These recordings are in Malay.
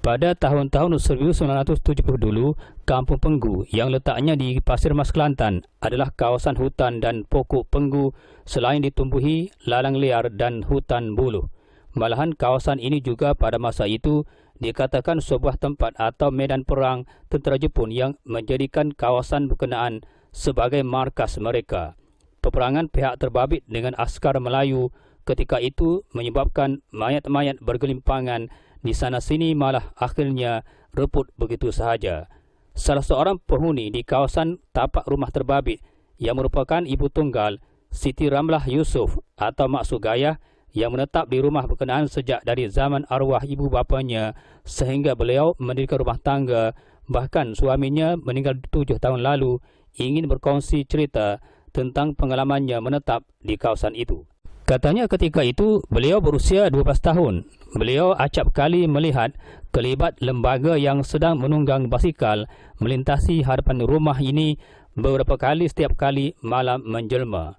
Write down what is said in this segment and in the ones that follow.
Pada tahun-tahun 1970 dulu, Kampung Penggu yang letaknya di Pasir Mas Kelantan adalah kawasan hutan dan pokok penggu selain ditumbuhi lalang liar dan hutan buluh. Malahan kawasan ini juga pada masa itu dikatakan sebuah tempat atau medan perang tentera Jepun yang menjadikan kawasan berkenaan sebagai markas mereka. Peperangan pihak terbabit dengan askar Melayu ketika itu menyebabkan mayat-mayat bergelimpangan di sana sini, malah akhirnya reput begitu sahaja. Salah seorang penghuni di kawasan tapak rumah terbabit yang merupakan ibu tunggal, Siti Ramlah Yusuf atau Mak Sugayah, yang menetap di rumah berkenaan sejak dari zaman arwah ibu bapanya sehingga beliau mendirikan rumah tangga, bahkan suaminya meninggal 7 tahun lalu, ingin berkongsi cerita tentang pengalamannya menetap di kawasan itu. Katanya ketika itu beliau berusia 12 tahun. Beliau acap kali melihat kelibat lembaga yang sedang menunggang basikal melintasi hadapan rumah ini beberapa kali setiap kali malam menjelma.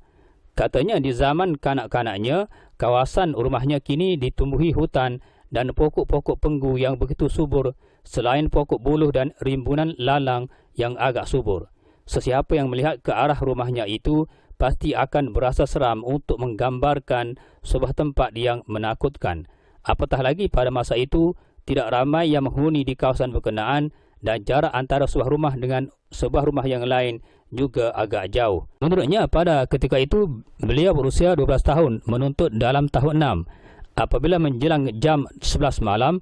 Katanya di zaman kanak-kanaknya, kawasan rumahnya kini ditumbuhi hutan dan pokok-pokok penggu yang begitu subur, selain pokok buluh dan rimbunan lalang yang agak subur. Sesiapa yang melihat ke arah rumahnya itu pasti akan berasa seram untuk menggambarkan sebuah tempat yang menakutkan. Apatah lagi pada masa itu tidak ramai yang menghuni di kawasan berkenaan dan jarak antara sebuah rumah dengan sebuah rumah yang lain juga agak jauh. Menurutnya pada ketika itu beliau berusia 12 tahun, menuntut dalam tahun 6. Apabila menjelang jam 11 malam,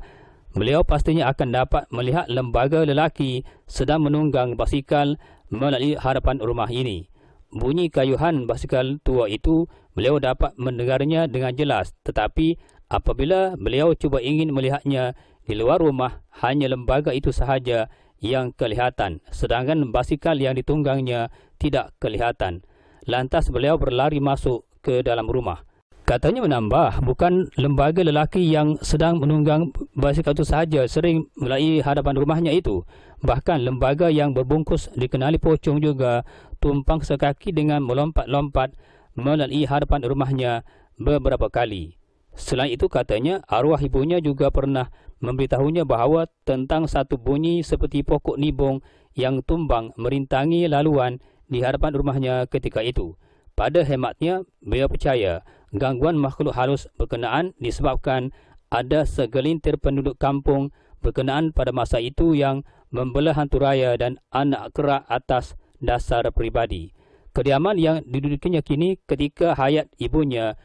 beliau pastinya akan dapat melihat lembaga lelaki sedang menunggang basikal melalui hadapan rumah ini. Bunyi kayuhan basikal tua itu beliau dapat mendengarnya dengan jelas, tetapi apabila beliau cuba ingin melihatnya di luar rumah, hanya lembaga itu sahaja yang kelihatan, sedangkan basikal yang ditunggangnya tidak kelihatan. Lantas beliau berlari masuk ke dalam rumah. Katanya menambah, bukan lembaga lelaki yang sedang menunggang basikal itu sahaja sering melalui hadapan rumahnya itu. Bahkan lembaga yang berbungkus dikenali pocong juga tumpang sekaki dengan melompat-lompat melalui hadapan rumahnya beberapa kali. Selain itu katanya arwah ibunya juga pernah memberitahunya bahawa tentang satu bunyi seperti pokok nibong yang tumbang merintangi laluan di hadapan rumahnya ketika itu. Pada hematnya, beliau percaya gangguan makhluk halus berkenaan disebabkan ada segelintir penduduk kampung berkenaan pada masa itu yang membelah hantu raya dan anak kerak atas dasar pribadi. Kediaman yang didudukinya kini ketika hayat ibunya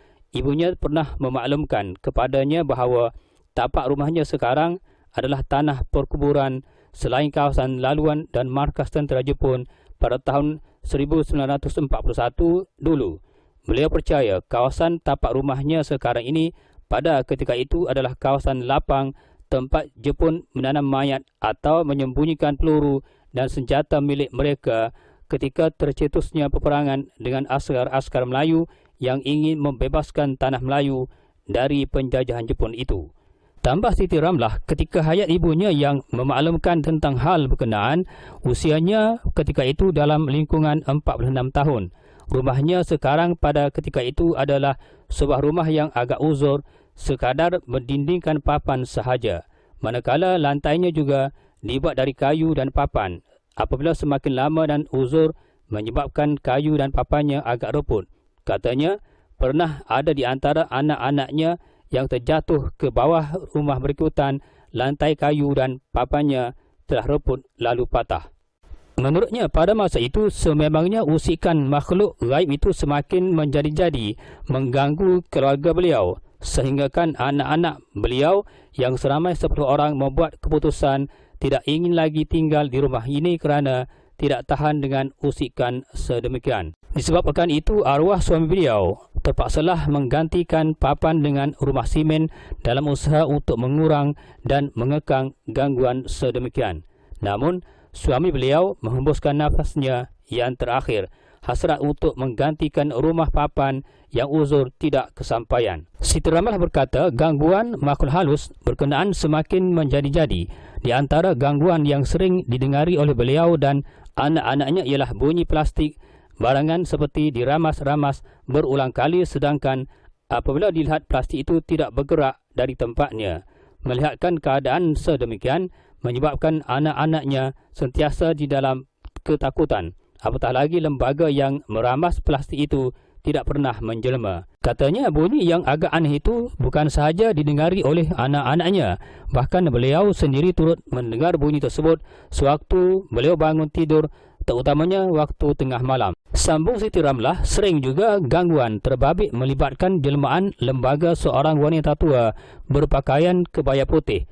pernah memaklumkan kepadanya bahawa tapak rumahnya sekarang adalah tanah perkuburan selain kawasan laluan dan markas tentera Jepun pada tahun 1941 dulu. Beliau percaya kawasan tapak rumahnya sekarang ini pada ketika itu adalah kawasan lapang tempat Jepun menanam mayat atau menyembunyikan peluru dan senjata milik mereka ketika tercetusnya peperangan dengan askar-askar Melayu yang ingin membebaskan tanah Melayu dari penjajahan Jepun itu. Tambah Siti Ramlah, ketika hayat ibunya yang memaklumkan tentang hal berkenaan, usianya ketika itu dalam lingkungan 46 tahun. Rumahnya sekarang pada ketika itu adalah sebuah rumah yang agak uzur, sekadar berdindingkan papan sahaja. Manakala lantainya juga dibuat dari kayu dan papan. Apabila semakin lama dan uzur menyebabkan kayu dan papannya agak reput. Katanya pernah ada di antara anak-anaknya yang terjatuh ke bawah rumah berikutan, lantai kayu dan papannya telah reput lalu patah. Menurutnya pada masa itu sememangnya usikan makhluk gaib itu semakin menjadi-jadi mengganggu keluarga beliau, sehinggakan anak-anak beliau yang seramai 10 orang membuat keputusan tidak ingin lagi tinggal di rumah ini kerana tidak tahan dengan usikan sedemikian. Disebabkan itu arwah suami beliau terpaksalah menggantikan papan dengan rumah simen dalam usaha untuk mengurang dan mengekang gangguan sedemikian. Namun suami beliau menghembuskan nafasnya yang terakhir hasrat untuk menggantikan rumah papan yang uzur tidak kesampaian. Siti Ramlah berkata, gangguan makhluk halus berkenaan semakin menjadi-jadi. Di antara gangguan yang sering didengari oleh beliau dan anak-anaknya ialah bunyi plastik barangan seperti diramas-ramas berulang kali, sedangkan apabila dilihat plastik itu tidak bergerak dari tempatnya. Melihatkan keadaan sedemikian menyebabkan anak-anaknya sentiasa di dalam ketakutan. Apatah lagi lembaga yang meramas plastik itu tidak pernah menjelma. Katanya bunyi yang agak aneh itu bukan sahaja didengari oleh anak-anaknya, bahkan beliau sendiri turut mendengar bunyi tersebut sewaktu beliau bangun tidur, terutamanya waktu tengah malam. Sambung Siti Ramlah, sering juga gangguan terbabit melibatkan jelmaan lembaga seorang wanita tua berpakaian kebaya putih,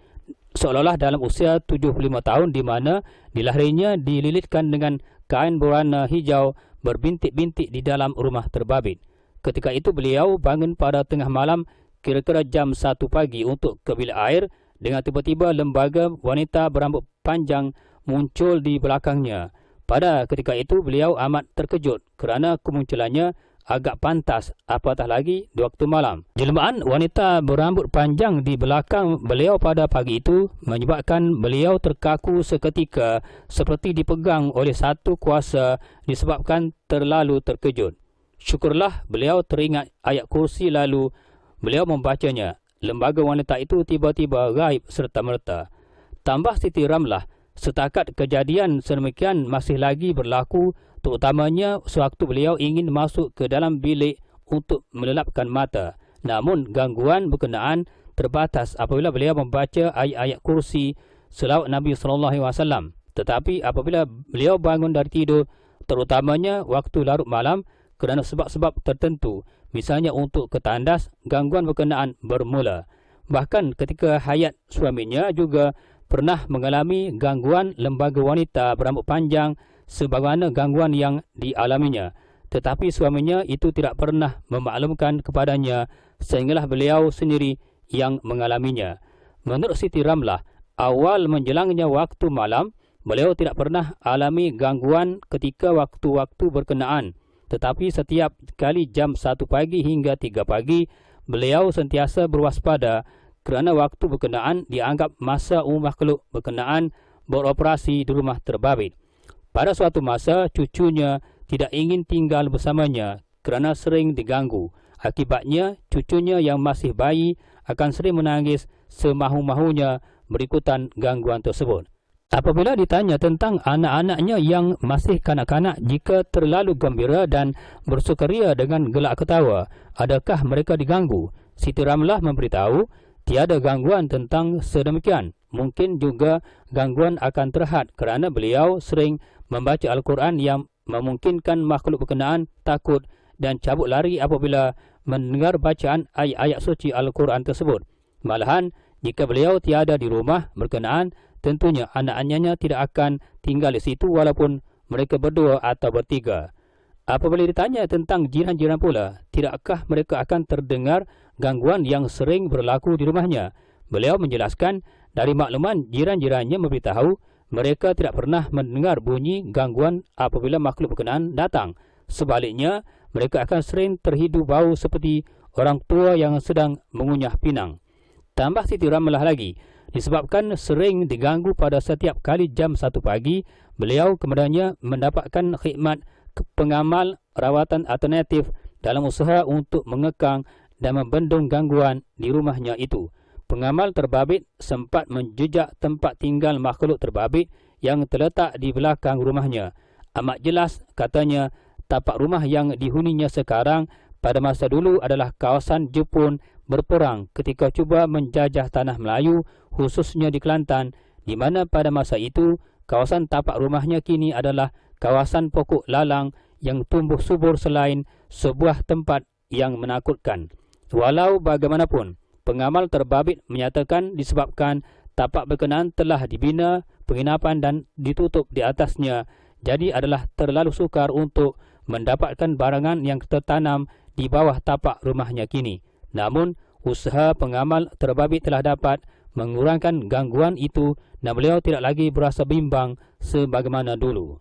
seolah-olah dalam usia 75 tahun, di mana dilahirinya dililitkan dengan kain berwarna hijau berbintik-bintik di dalam rumah terbabit. Ketika itu beliau bangun pada tengah malam kira-kira jam 1 pagi untuk ke bilik air, dengan tiba-tiba lembaga wanita berambut panjang muncul di belakangnya. Pada ketika itu beliau amat terkejut kerana kemunculannya agak pantas, apatah lagi di waktu malam. Jelmaan wanita berambut panjang di belakang beliau pada pagi itu menyebabkan beliau terkaku seketika, seperti dipegang oleh satu kuasa disebabkan terlalu terkejut. Syukurlah beliau teringat ayat kursi, lalu beliau membacanya. Lembaga wanita itu tiba-tiba gaib serta-merta. Tambah Siti Ramlah, setakat kejadian sedemikian masih lagi berlaku, terutamanya sewaktu beliau ingin masuk ke dalam bilik untuk melelapkan mata. Namun gangguan berkenaan terbatas apabila beliau membaca ayat-ayat kursi, selawat Nabi SAW. Tetapi apabila beliau bangun dari tidur, terutamanya waktu larut malam, kerana sebab-sebab tertentu, misalnya untuk ke tandas, gangguan berkenaan bermula. Bahkan ketika hayat suaminya juga pernah mengalami gangguan lembaga wanita berambut panjang sebagaimana gangguan yang dialaminya. Tetapi suaminya itu tidak pernah memaklumkan kepadanya, sehinggalah beliau sendiri yang mengalaminya. Menurut Siti Ramlah, awal menjelangnya waktu malam, beliau tidak pernah alami gangguan ketika waktu-waktu berkenaan. Tetapi setiap kali jam 1 pagi hingga 3 pagi, beliau sentiasa berwaspada kerana waktu berkenaan dianggap masa makhluk berkenaan beroperasi di rumah terbabit. Pada suatu masa, cucunya tidak ingin tinggal bersamanya kerana sering diganggu. Akibatnya, cucunya yang masih bayi akan sering menangis semahu-mahunya berikutan gangguan tersebut. Apabila ditanya tentang anak-anaknya yang masih kanak-kanak, jika terlalu gembira dan bersukaria dengan gelak ketawa, adakah mereka diganggu? Siti Ramlah memberitahu, tiada gangguan tentang sedemikian. Mungkin juga gangguan akan terhad kerana beliau sering membaca Al-Quran yang memungkinkan makhluk berkenaan takut dan cabut lari apabila mendengar bacaan ayat-ayat suci Al-Quran tersebut. Malahan, jika beliau tiada di rumah berkenaan, tentunya anak-anaknya tidak akan tinggal di situ walaupun mereka berdua atau bertiga. Apabila ditanya tentang jiran-jiran pula, tidakkah mereka akan terdengar gangguan yang sering berlaku di rumahnya? Beliau menjelaskan, dari makluman jiran-jirannya memberitahu, mereka tidak pernah mendengar bunyi gangguan apabila makhluk berkenaan datang. Sebaliknya, mereka akan sering terhidu bau seperti orang tua yang sedang mengunyah pinang. Tambah Siti Ramlah lagi, disebabkan sering diganggu pada setiap kali jam 1 pagi, beliau kemudiannya mendapatkan khidmat pengamal rawatan alternatif dalam usaha untuk mengekang dan membendung gangguan di rumahnya itu. Pengamal terbabit sempat menjejak tempat tinggal makhluk terbabit yang terletak di belakang rumahnya. Amat jelas katanya, tapak rumah yang dihuninya sekarang pada masa dulu adalah kawasan Jepun berperang ketika cuba menjajah tanah Melayu, khususnya di Kelantan, di mana pada masa itu kawasan tapak rumahnya kini adalah kawasan pokok lalang yang tumbuh subur selain sebuah tempat yang menakutkan. Walau bagaimanapun, pengamal terbabit menyatakan disebabkan tapak berkenaan telah dibina penginapan dan ditutup di atasnya, jadi adalah terlalu sukar untuk mendapatkan barangan yang tertanam di bawah tapak rumahnya kini. Namun, usaha pengamal terbabit telah dapat mengurangkan gangguan itu dan beliau tidak lagi berasa bimbang sebagaimana dulu.